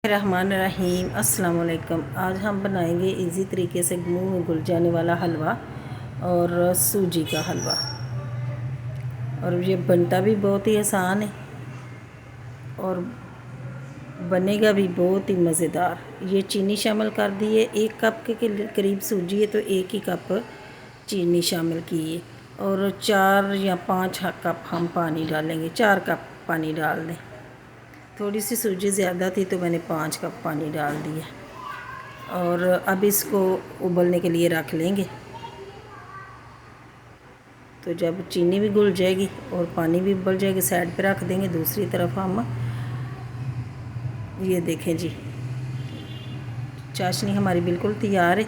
रहमान रहीम अस्सलाम वालेकुम। आज हम बनाएंगे इजी तरीके से मुंह में घुल जाने वाला हलवा और सूजी का हलवा। और ये बनता भी बहुत ही आसान है और बनेगा भी बहुत ही मज़ेदार। ये चीनी शामिल कर दी है, 1 कप के करीब सूजी है तो 1 ही कप चीनी शामिल की है और 4 या 5 कप हम पानी डालेंगे। 4 कप पानी डाल दें। थोड़ी सी सूजी ज़्यादा थी तो मैंने 5 कप पानी डाल दिया। और अब इसको उबलने के लिए रख लेंगे। तो जब चीनी भी घुल जाएगी और पानी भी उबल जाएगी साइड पे रख देंगे। दूसरी तरफ हम ये देखें जी, चाशनी हमारी बिल्कुल तैयार है।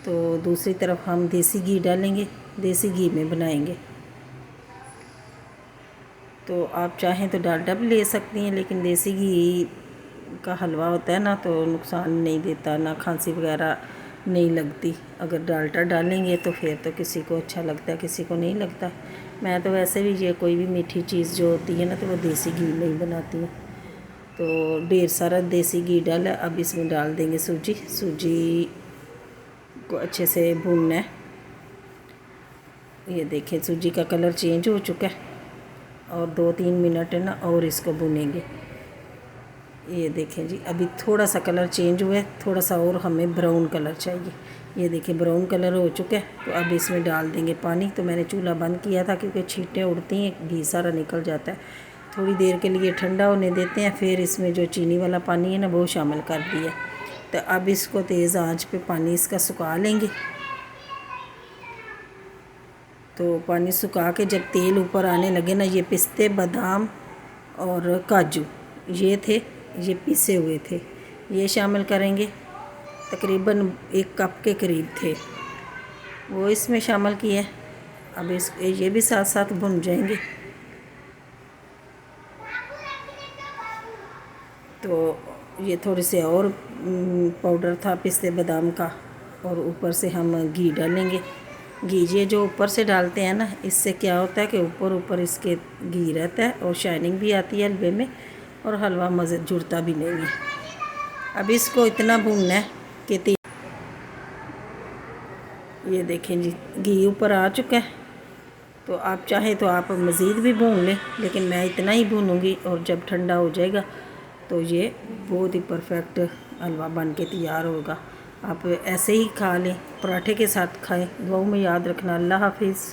तो दूसरी तरफ हम देसी घी डालेंगे। देसी घी में बनाएंगे तो आप चाहें तो डालडा भी ले सकती हैं, लेकिन देसी घी का हलवा होता है ना तो नुकसान नहीं देता, ना खांसी वगैरह नहीं लगती। अगर डालडा डालेंगे तो फिर तो किसी को अच्छा लगता है, किसी को नहीं लगता। मैं तो वैसे भी ये कोई भी मीठी चीज़ जो होती है ना तो वो देसी घी में ही बनाती हूँ। तो ढेर सारा देसी घी डाला। अब इसमें डाल देंगे सूजी। सूजी को अच्छे से भूनना है। ये देखें सूजी का कलर चेंज हो चुका है और 2-3 मिनट है ना और इसको भुनेंगे। ये देखें जी, अभी थोड़ा सा कलर चेंज हुआ है, थोड़ा सा और हमें ब्राउन कलर चाहिए। ये देखिए ब्राउन कलर हो चुका है। तो अब इसमें डाल देंगे पानी। तो मैंने चूल्हा बंद किया था क्योंकि छींटें उड़ती हैं, घी सारा निकल जाता है। थोड़ी देर के लिए ठंडा होने देते हैं, फिर इसमें जो चीनी वाला पानी है ना वो शामिल कर दिया। तो अब इसको तेज़ आंच पे पानी इसका सुखा लेंगे। तो पानी सुखा के जब तेल ऊपर आने लगे ना, ये पिस्ते बादाम और काजू ये थे, ये पिसे हुए थे, ये शामिल करेंगे। तकरीबन 1 कप के करीब थे, वो इसमें शामिल किए। अब ये भी साथ साथ भुन जाएंगे। तो ये थोड़े से और पाउडर था पिस्ते बादाम का और ऊपर से हम घी डालेंगे। घी ये जो ऊपर से डालते हैं ना, इससे क्या होता है कि ऊपर ऊपर इसके घी रहता है और शाइनिंग भी आती है हलवे में और हलवा मज़े जुड़ता भी नहीं है। अब इसको इतना भूनना है कि ये देखें जी, घी ऊपर आ चुका है। तो आप चाहें तो आप मज़ीद भी भून लें, लेकिन मैं इतना ही भूनूंगी और जब ठंडा हो जाएगा तो ये बहुत ही परफेक्ट हलवा बन के तैयार होगा। आप ऐसे ही खा लें, पराठे के साथ खाएं। दुआओं में याद रखना। अल्लाह हाफिज़।